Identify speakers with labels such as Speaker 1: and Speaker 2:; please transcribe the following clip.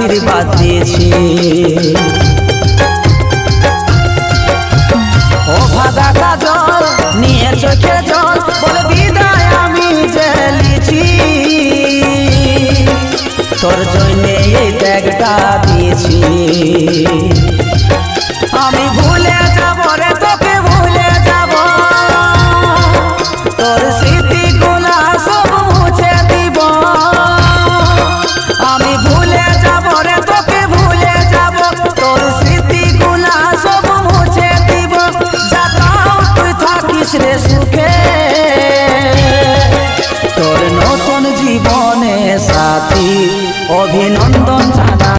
Speaker 1: আশীর্বাদ দিয়েছি। ও ভাগা কাজল নিয়ে চোখে জল বলে বিদায় আমি জেলেছি, তোর জন্যে এই ব্যাগটা দিয়েছি।